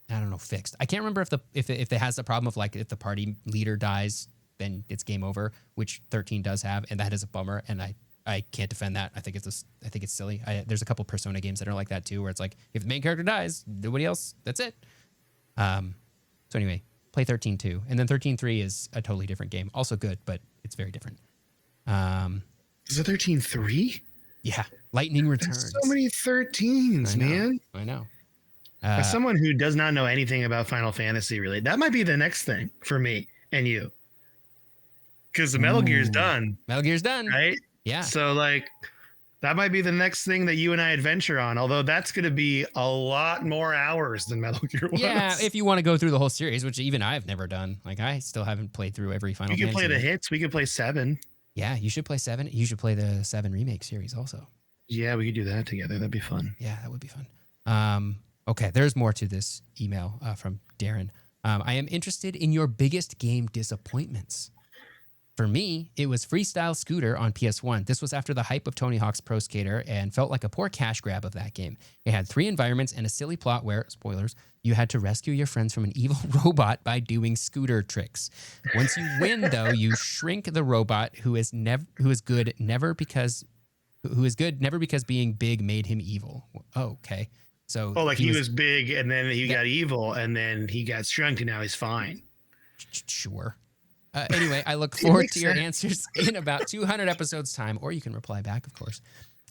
don't know, fixed. I can't remember if it has the problem of like if the party leader dies, then it's game over, which 13 does have, and that is a bummer. And I can't defend that. I think it's silly. There's a couple Persona games that are like that too, where it's like if the main character dies, nobody else, that's it. So anyway. Play 13.2, and then 13.3 is a totally different game. Also good, but it's very different. Is it 13.3? Yeah, Lightning Returns. There's so many 13s, man. I know. As someone who does not know anything about Final Fantasy, really, that might be the next thing for me and you. Because the Metal Gear's done. Metal Gear's done. Right? Yeah. So, like, that might be the next thing that you and I adventure on, although that's going to be a lot more hours than Metal Gear was. Yeah, if you want to go through the whole series, which even I've never done. Like, I still haven't played through every Final Fantasy. We could play the hits. We could play 7. Yeah, you should play 7. You should play the 7 remake series also. Yeah, we could do that together. That'd be fun. Yeah, that would be fun. Okay, there's more to this email from Darren. I am interested in your biggest game disappointments. For me, it was Freestyle Scooter on PS1. This was after the hype of Tony Hawk's Pro Skater and felt like a poor cash grab of that game. It had 3 environments and a silly plot where, spoilers, you had to rescue your friends from an evil robot by doing scooter tricks. Once you win, though, you shrink the robot who is good never because being big made him evil. Oh, okay. So he was big and then he got evil and then he got shrunk and now he's fine. Sure. Anyway, I look forward to your answers in about 200 episodes time, or you can reply back, of course.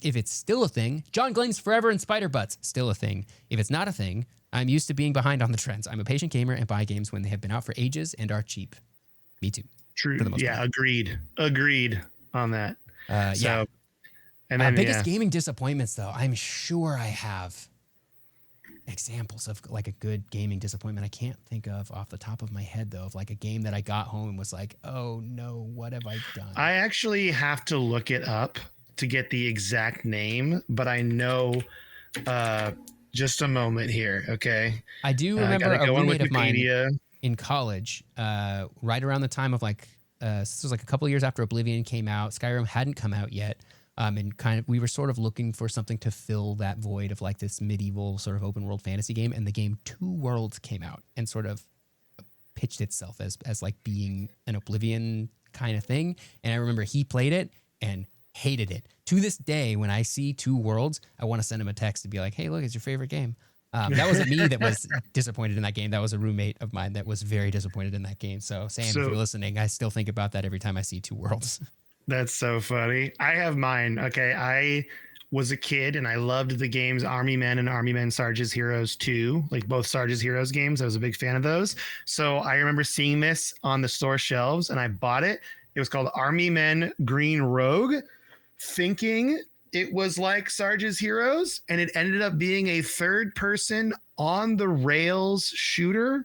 If it's still a thing, John Glenn's Forever and Spider Butts, still a thing. If it's not a thing, I'm used to being behind on the trends. I'm a patient gamer and buy games when they have been out for ages and are cheap. Me too. True. Yeah, part. Agreed on that. Yeah. And then biggest gaming disappointments, though. I'm sure I have examples of like a good gaming disappointment. I can't think of off the top of my head though, of like a game that I got home and was like, oh no, what have I done? I actually have to look it up to get the exact name, but I know just a moment here. Okay. I do remember a roommate of mine in college, right around the time of like, this was like a couple of years after Oblivion came out. Skyrim hadn't come out yet. And we were sort of looking for something to fill that void of like this medieval sort of open world fantasy game. And the game Two Worlds came out and sort of pitched itself as like being an Oblivion kind of thing. And I remember he played it and hated it. To this day, when I see Two Worlds, I want to send him a text to be like, hey, look, it's your favorite game. That wasn't me that was disappointed in that game. That was a roommate of mine that was very disappointed in that game. So Sam, if you're listening, I still think about that every time I see Two Worlds. That's so funny. I have mine. Okay. I was a kid and I loved the games Army Men and Army Men Sarge's Heroes 2, like both Sarge's Heroes games. I was a big fan of those. So I remember seeing this on the store shelves and I bought it. It was called Army Men Green Rogue, thinking it was like Sarge's Heroes. And it ended up being a third person on the rails shooter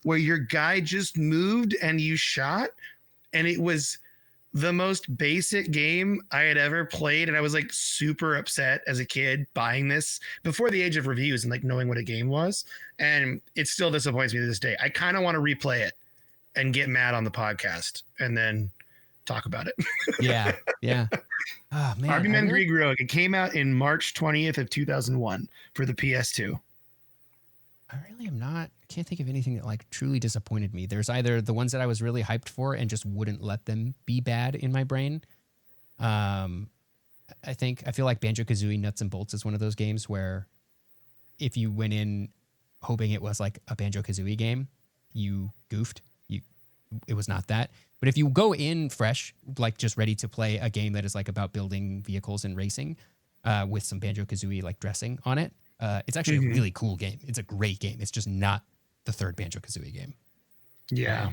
where your guy just moved and you shot. And it was the most basic game I had ever played. And I was like super upset as a kid buying this before the age of reviews and like knowing what a game was. And it still disappoints me to this day. I kind of want to replay it and get mad on the podcast and then talk about it. Yeah. Oh, man. Army Men Green Rogue. It came out in March 20th of 2001 for the PS2. I really am not. I can't think of anything that like truly disappointed me. There's either the ones that I was really hyped for and just wouldn't let them be bad in my brain. I feel like Banjo-Kazooie Nuts and Bolts is one of those games where if you went in hoping it was like a Banjo-Kazooie game, you goofed. it was not that. But if you go in fresh, like just ready to play a game that is like about building vehicles and racing, with some Banjo-Kazooie like dressing on it, it's actually a really cool game. It's a great game. It's just not the third Banjo-Kazooie game. Yeah.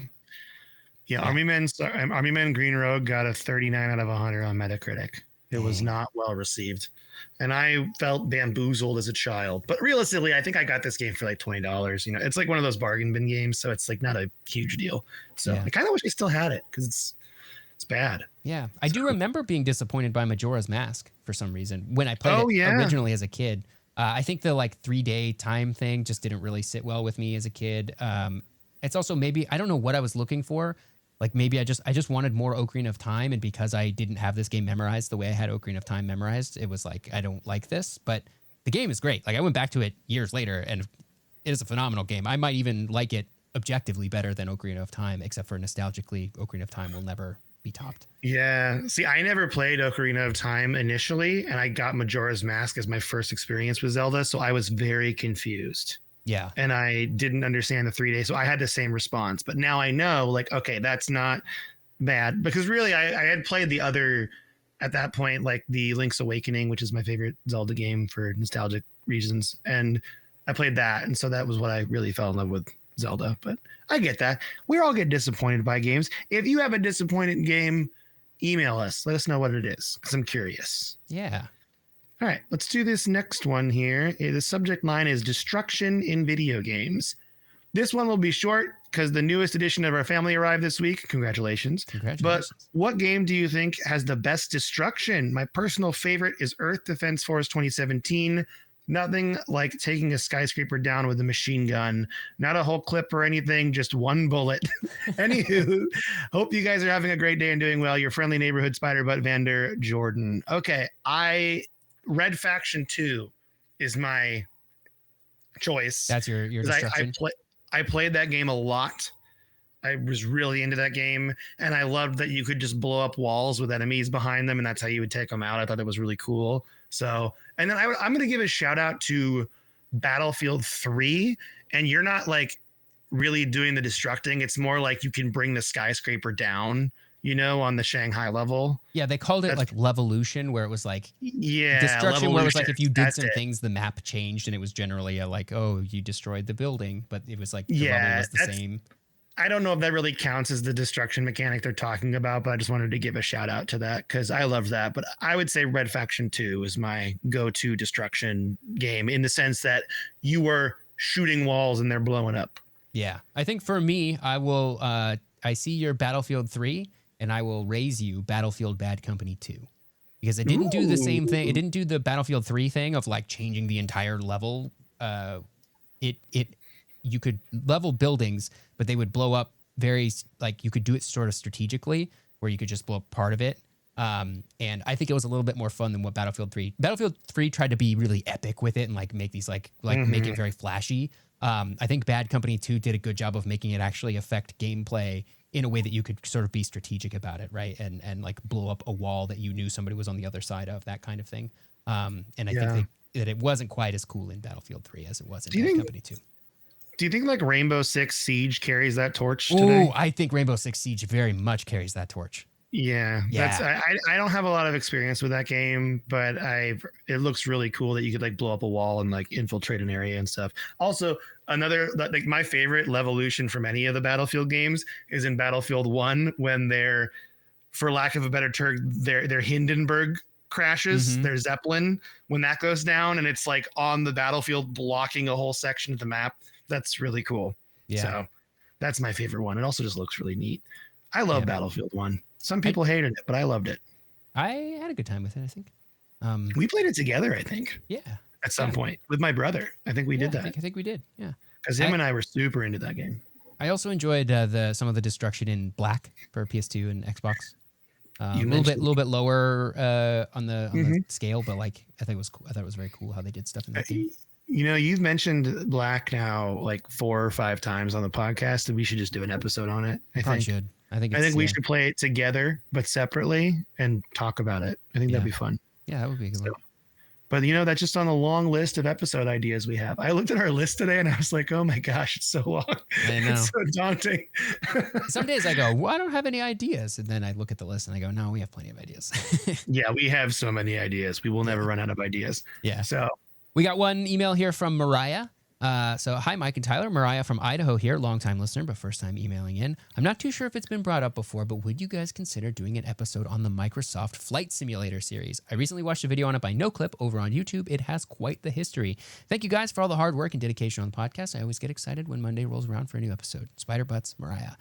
Army Men Green Road got a 39 out of 100 on Metacritic. It was not well received. And I felt bamboozled as a child. But realistically, I think I got this game for like $20. You know, it's like one of those bargain bin games, so it's like not a huge deal. So I kind of wish I still had it because it's bad. Yeah. I do remember being disappointed by Majora's Mask for some reason when I played it originally as a kid. I think the like 3-day time thing just didn't really sit well with me as a kid. It's also maybe, I don't know what I was looking for. Like maybe I just wanted more Ocarina of Time, and because I didn't have this game memorized the way I had Ocarina of Time memorized, it was like, I don't like this. But the game is great. Like I went back to it years later, and it is a phenomenal game. I might even like it objectively better than Ocarina of Time, except for nostalgically, Ocarina of Time will never be topped. Yeah. See, I never played Ocarina of Time initially, and I got Majora's Mask as my first experience with Zelda, so I was very confused. Yeah. And I didn't understand the 3 days. So I had the same response. But now I know, like, okay, that's not bad. Because really, I had played the other, at that point, like the Link's Awakening, which is my favorite Zelda game for nostalgic reasons. And I played that. And so that was what I really fell in love with Zelda. But I get that. We all get disappointed by games. If you have a disappointed game, email us. Let us know what it is, because I'm curious. Yeah. All right, let's do this next one here. The subject line is destruction in video games. This one will be short because the newest edition of our family arrived this week. Congratulations. But what game do you think has the best destruction? My personal favorite is Earth Defense Force 2017. Nothing like taking a skyscraper down with a machine gun. Not a whole clip or anything, just one bullet. Anywho, hope you guys are having a great day and doing well. Your friendly neighborhood spider butt vendor, Jordan. Okay, Red Faction 2 is my choice. That's your destruction. I played that game a lot. I was really into that game, and I loved that you could just blow up walls with enemies behind them, and that's how you would take them out. I thought that was really cool. So, and then I'm going to give a shout out to Battlefield 3, and you're not like really doing the destructing. It's more like you can bring the skyscraper down, you know, on the Shanghai level. Yeah, they called it like Levolution, where it was like destruction, where it was like if you did some things, the map changed, and it was generally like, oh, you destroyed the building, but it was like the level was the same. I don't know if that really counts as the destruction mechanic they're talking about, but I just wanted to give a shout out to that because I loved that. But I would say Red Faction 2 is my go-to destruction game in the sense that you were shooting walls and they're blowing up. Yeah, I think for me, I will. I see your Battlefield 3. And I will raise you Battlefield Bad Company 2. Because it didn't do the same thing. It didn't do the Battlefield 3 thing of like changing the entire level. You could level buildings, but they would blow up like you could do it sort of strategically, where you could just blow up part of it. And I think it was a little bit more fun than what Battlefield 3. Battlefield 3 tried to be really epic with it and like make these like make it very flashy. I think Bad Company 2 did a good job of making it actually affect gameplay in a way that you could sort of be strategic about it, right? And like blow up a wall that you knew somebody was on the other side of, that kind of thing. And I think that it wasn't quite as cool in Battlefield 3 as it was in Bad Company 2. Do you think like Rainbow Six Siege carries that torch today? Oh, I think Rainbow Six Siege very much carries that torch. Yeah. I don't have a lot of experience with that game, but it looks really cool that you could like blow up a wall and like infiltrate an area and stuff. Also, another like my favorite Levolution from any of the Battlefield games is in Battlefield 1 when they're, for lack of a better term, their Hindenburg crashes, their Zeppelin, when that goes down and it's like on the battlefield blocking a whole section of the map. That's really cool. Yeah. So that's my favorite one. It also just looks really neat. I love Battlefield 1. Some people hated it, but I loved it. I had a good time with it, I think. We played it together, I think. Yeah. At some point with my brother. I think we did that. I think we did. Yeah. Because him and I were super into that game. I also enjoyed some of the destruction in Black for PS2 and Xbox. A little bit lower on the scale, but like I think it was cool. I thought it was very cool how they did stuff in that game. You know, you've mentioned Black now like 4 or 5 times on the podcast, and we should just do an episode on it. I think we should play it together but separately and talk about it. I think that'd be fun. Yeah, that would be a good one. But that's just on the long list of episode ideas we have. I looked at our list today and I was like, oh my gosh, it's so long. I know. It's so daunting. Some days I go, well, I don't have any ideas. And then I look at the list and I go, no, we have plenty of ideas. Yeah, we have so many ideas. We will never run out of ideas. Yeah. So we got one email here from Mariah. So hi, Mike and Tyler. Mariah from Idaho here, longtime listener, but first time emailing in. I'm not too sure if it's been brought up before, but would you guys consider doing an episode on the Microsoft Flight Simulator series? I recently watched a video on it by NoClip over on YouTube. It has quite the history. Thank you guys for all the hard work and dedication on the podcast. I always get excited when Monday rolls around for a new episode. Spider Butts, Mariah.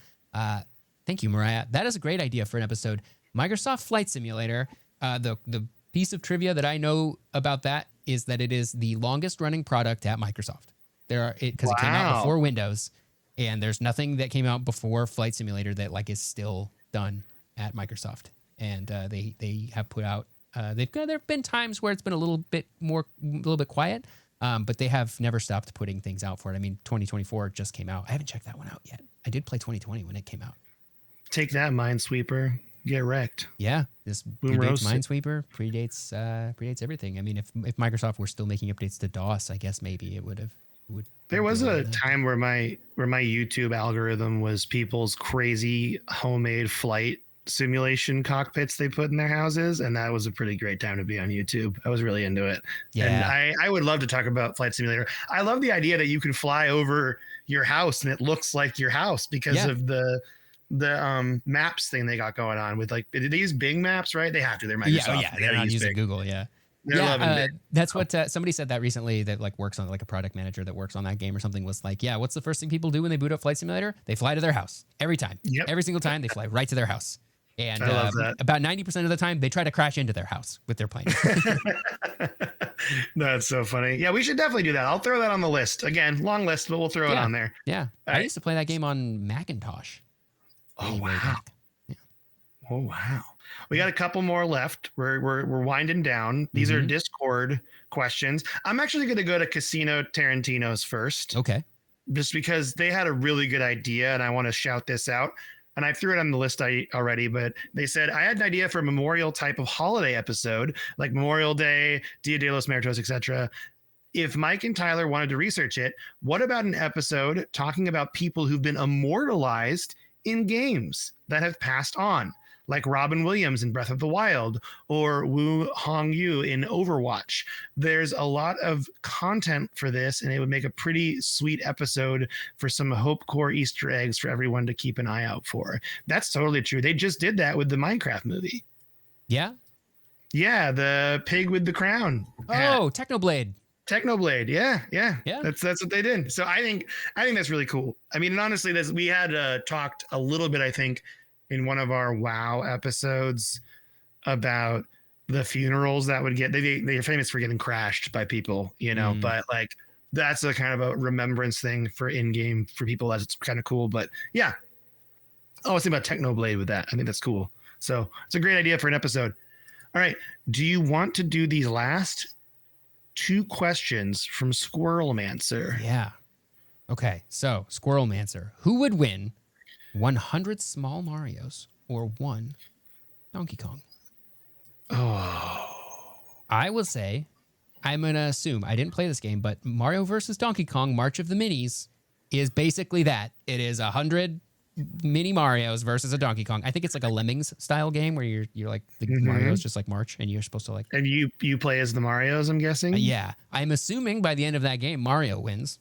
Thank you, Mariah. That is a great idea for an episode. Microsoft Flight Simulator. The piece of trivia that I know about that is that it is the longest running product at Microsoft. Because it came out before Windows, and there's nothing that came out before Flight Simulator that is still done at Microsoft. And they have put out there have been times where it's been a little bit quiet, but they have never stopped putting things out for it. I mean, 2024 just came out. I haven't checked that one out yet. I did play 2020 when it came out. Take that, Minesweeper. Get wrecked. Yeah, this predates Minesweeper, predates everything. I mean, if Microsoft were still making updates to DOS, I guess maybe it would. There was a time where my YouTube algorithm was people's crazy homemade flight simulation cockpits they put in their houses, and that was a pretty great time to be on YouTube. I was really into it. Yeah. And I would love to talk about Flight Simulator. I love the idea that you can fly over your house and it looks like your house because of the maps thing they got going on with did they use Bing Maps, right? They have to. They're Microsoft. Yeah, they're not using Google. Yeah. That's what somebody said that recently that works on a product manager that works on that game or something was what's the first thing people do when they boot up Flight Simulator? They fly to their house every time. Yep. Every single time they fly right to their house. And about 90% of the time they try to crash into their house with their plane. That's so funny. Yeah, we should definitely do that. I'll throw that on the list. Again, long list, but we'll throw it on there. Yeah. I used to play that game on Macintosh. Oh, wow. Yeah. Oh, wow. We got a couple more left. We're winding down. These are Discord questions. I'm actually going to go to Casino Tarantino's first. Okay. Just because they had a really good idea, and I want to shout this out. And I threw it on the list already, but they said, I had an idea for a memorial type of holiday episode, like Memorial Day, Dia de los Muertos, etc. If Mike and Tyler wanted to research it, what about an episode talking about people who've been immortalized in games that have passed on, like Robin Williams in Breath of the Wild or Wu Hongyu in Overwatch? There's a lot of content for this, and it would make a pretty sweet episode for some Hope Core Easter eggs for everyone to keep an eye out for. That's totally true. They just did that with the Minecraft movie. Yeah? Yeah, the pig with the crown. Oh, Technoblade. Technoblade, yeah. That's what they did. So I think that's really cool. I mean, and honestly, we had talked a little bit, I think, in one of our WoW episodes about the funerals that would get. They're famous for getting crashed by people, but that's a kind of a remembrance thing for in-game for people. That's kind of cool. But yeah, I was thinking about Technoblade with that. I think that's cool. So it's a great idea for an episode. All right, do you want to do these last 2 questions from Squirrelmancer? Yeah. Okay. So Squirrelmancer, who would win 100 Small Marios or 1 Donkey Kong? Oh, I will say, I'm going to assume, I didn't play this game, but Mario versus Donkey Kong March of the Minis is basically that. It is 100 mini Marios versus a Donkey Kong. I think it's like a Lemmings style game where you're like the Mario's just like March and you're supposed to and you play as the Marios, I'm guessing. Yeah, I'm assuming by the end of that game Mario wins.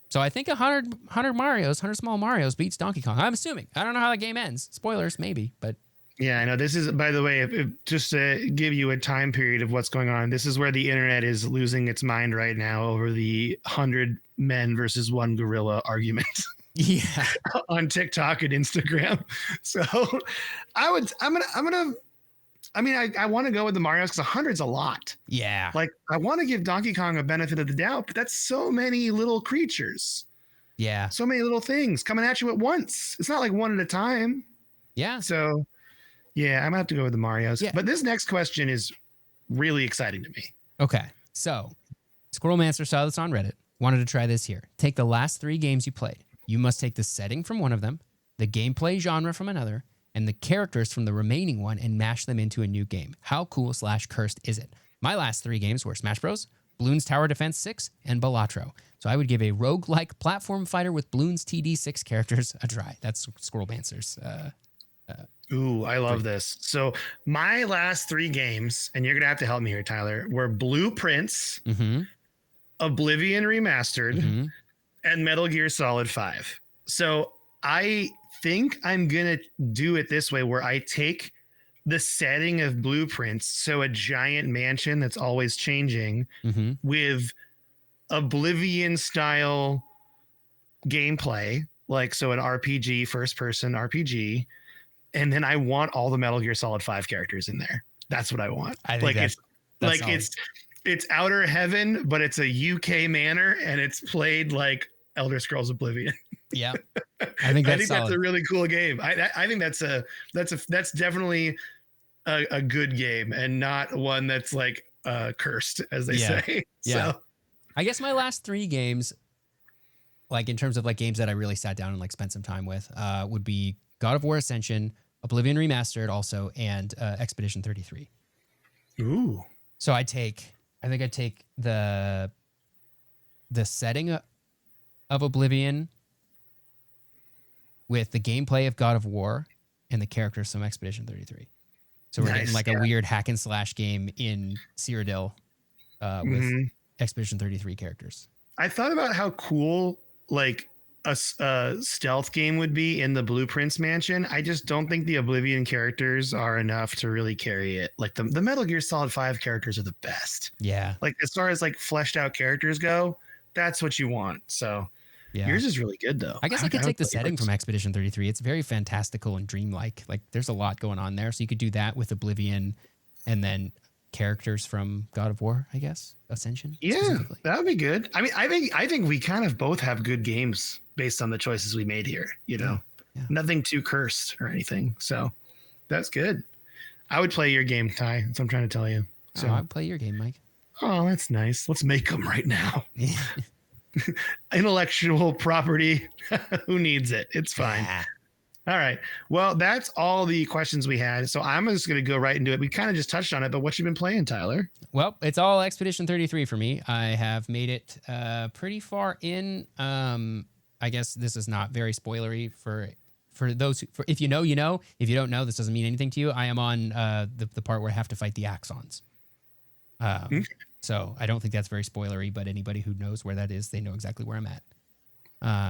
So I think 100 Marios, 100 Small Marios beats Donkey Kong. I'm assuming. I don't know how the game ends. Spoilers maybe, but yeah, I know. This is, by the way, if just to give you a time period of what's going on, this is where the internet is losing its mind right now over the 100 men versus 1 gorilla argument. Yeah. On TikTok and Instagram. So I want to go with the Marios because 100's a lot. Yeah. I want to give Donkey Kong a benefit of the doubt, but that's so many little creatures. Yeah. So many little things coming at you at once. It's not like one at a time. Yeah. So yeah, I'm gonna have to go with the Marios. Yeah. But this next question is really exciting to me. Okay. So Squirrelmancer saw this on Reddit. Wanted to try this here. Take the last 3 games you played. You must take the setting from one of them, the gameplay genre from another, and the characters from the remaining one and mash them into a new game. How cool / cursed is it? My last 3 games were Smash Bros., Bloons Tower Defense 6, and Balatro. So I would give a roguelike platform fighter with Bloons TD6 characters a try. That's Squirrel Bancer's. Ooh, I love this. So my last 3 games, and you're gonna have to help me here, Tyler, were Blueprints, Oblivion Remastered, and Metal Gear Solid 5. So I think I'm gonna do it this way, where I take the setting of Blueprints, so a giant mansion that's always changing, with Oblivion style gameplay, like so an RPG, first person RPG, and then I want all the Metal Gear Solid 5 characters in there. That's what I want. I think Like it's Outer Heaven, but it's a UK manor, and it's played like Elder Scrolls Oblivion. Yeah, I think that's a really cool game. I think that's definitely a good game, and not one that's like cursed, as they say. Yeah. So I guess my last 3 games, like in terms of like games that I really sat down and like spent some time with, would be God of War Ascension, Oblivion Remastered also, and Expedition 33. Ooh. So I think I'd take the setting of Oblivion with the gameplay of God of War and the characters from Expedition 33. So we're getting like a weird hack and slash game in Cyrodiil with Expedition 33 characters. I thought about how cool like a stealth game would be in the Blueprints mansion. I just don't think the Oblivion characters are enough to really carry it. Like the Metal Gear Solid 5 characters are the best. Yeah. Like as far as like fleshed out characters go, that's what you want. So yours is really good though. I guess I could take the setting from Expedition 33. It's very fantastical and dreamlike. Like there's a lot going on there. So you could do that with Oblivion and then characters from God of War, I guess. Ascension. Yeah, that would be good. I mean, I think we kind of both have good games based on the choices we made here, you know. Yeah. Nothing too cursed or anything. So that's good. I would play your game, Ty. That's what I'm trying to tell you. So I'd play your game, Mike. Oh, that's nice. Let's make them right now. Intellectual property. Who needs it? It's fine. Yeah. All right. Well, that's all the questions we had. So I'm just going to go right into it. We kind of just touched on it, but what you been playing, Tyler? Well, it's all Expedition 33 for me. I have made it pretty far in. I guess this is not very spoilery for those who, if you know, you know. If you don't know, this doesn't mean anything to you. I am on the part where I have to fight the Axons. So I don't think that's very spoilery, but anybody who knows where that is, they know exactly where I'm at.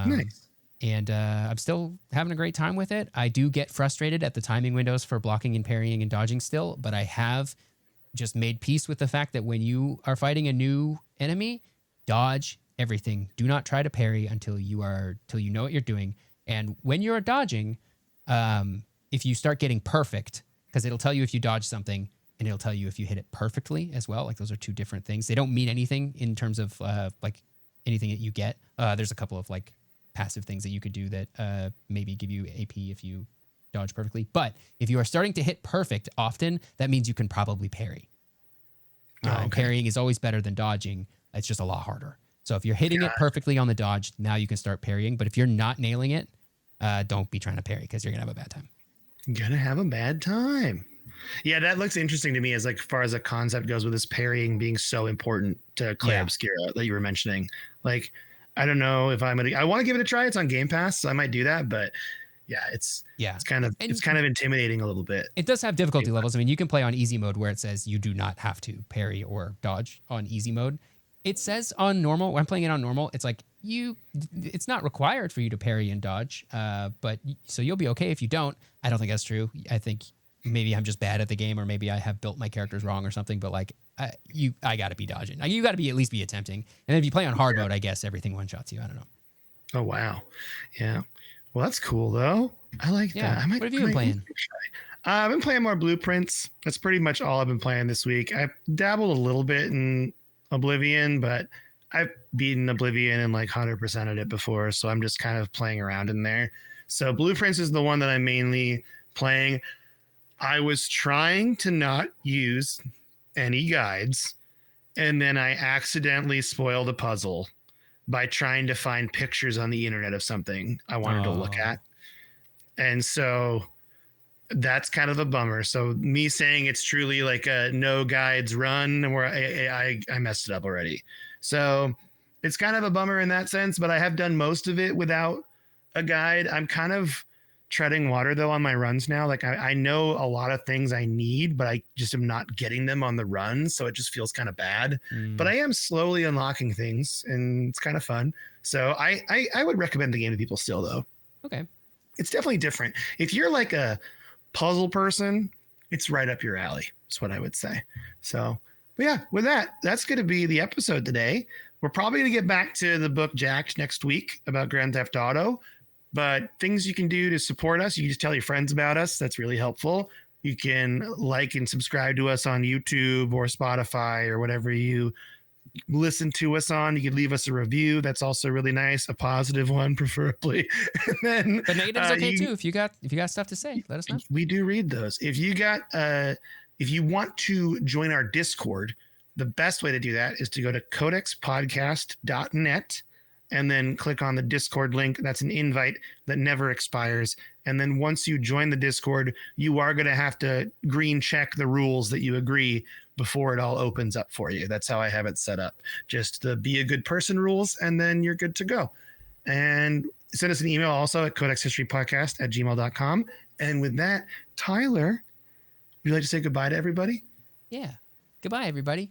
Nice. And I'm still having a great time with it. I do get frustrated at the timing windows for blocking and parrying and dodging still, but I have just made peace with the fact that when you are fighting a new enemy, dodge everything. Do not try to parry until you know what you're doing. And when you're dodging, if you start getting perfect, because it'll tell you if you dodge something and it'll tell you if you hit it perfectly as well. Like those are two different things. They don't mean anything in terms of like anything that you get. There's a couple of like passive things that you could do that maybe give you AP if you dodge perfectly. But if you are starting to hit perfect often, that means you can probably parry. Parrying is always better than dodging. It's just a lot harder. So if you're hitting it perfectly on the dodge, now you can start parrying. But if you're not nailing it, don't be trying to parry because you're going to have a bad time. Gonna have a bad time. Yeah, that looks interesting to me as like far as a concept goes, with this parrying being so important to Clay Obscura that you were mentioning. Like, I don't know if I want to give it a try. It's on Game Pass, so I might do that. But yeah, it's kind of intimidating a little bit. It does have difficulty levels. I mean, you can play on easy mode where it says you do not have to parry or dodge on easy mode. It says on normal, when I'm playing it on normal, it's like it's not required for you to parry and dodge. But so you'll be okay if you don't. I don't think that's true. I think maybe I'm just bad at the game, or maybe I have built my characters wrong or something. But like, I got to be dodging. You got to at least be attempting. And if you play on hard mode, I guess everything one shots you. I don't know. Oh wow, yeah. Well, that's cool though. I like that. What have you been playing? I've been playing more Blueprints. That's pretty much all I've been playing this week. I've dabbled a little bit in Oblivion, but I've beaten Oblivion and like 100%ed it before, so I'm just kind of playing around in there. So Blueprints is the one that I'm mainly playing. I was trying to not use any guides, and then I accidentally spoiled a puzzle by trying to find pictures on the internet of something I wanted to look at. And so That's kind of a bummer. So me saying it's truly like a no guides run, where I messed it up already. So it's kind of a bummer in that sense, but I have done most of it without a guide. I'm kind of treading water though on my runs now. Like I know a lot of things I need, but I just am not getting them on the run. So it just feels kind of bad. But I am slowly unlocking things and it's kind of fun. So I would recommend the game to people still though. Okay. It's definitely different. If you're like a puzzle person, it's right up your alley. That's what I would say. So, but yeah, with that, that's going to be the episode today. We're probably going to get back to the book Jacked next week about Grand Theft Auto, but things you can do to support us, you can just tell your friends about us. That's really helpful. You can like and subscribe to us on YouTube or Spotify or whatever you listen to us on. You can leave us a review. That's also really nice, a positive one preferably. And then But negatives okay too. If you got stuff to say, let us know. We do read those. If you want to join our Discord, the best way to do that is to go to codexpodcast.net and then click on the Discord link. That's an invite that never expires. And then once you join the Discord, you are going to have to green check the rules that you agree before it all opens up for you. That's how I have it set up. Just the be a good person rules, and then you're good to go. And send us an email also at codexhistorypodcast@gmail.com. And with that, Tyler, would you like to say goodbye to everybody? Yeah. Goodbye, everybody.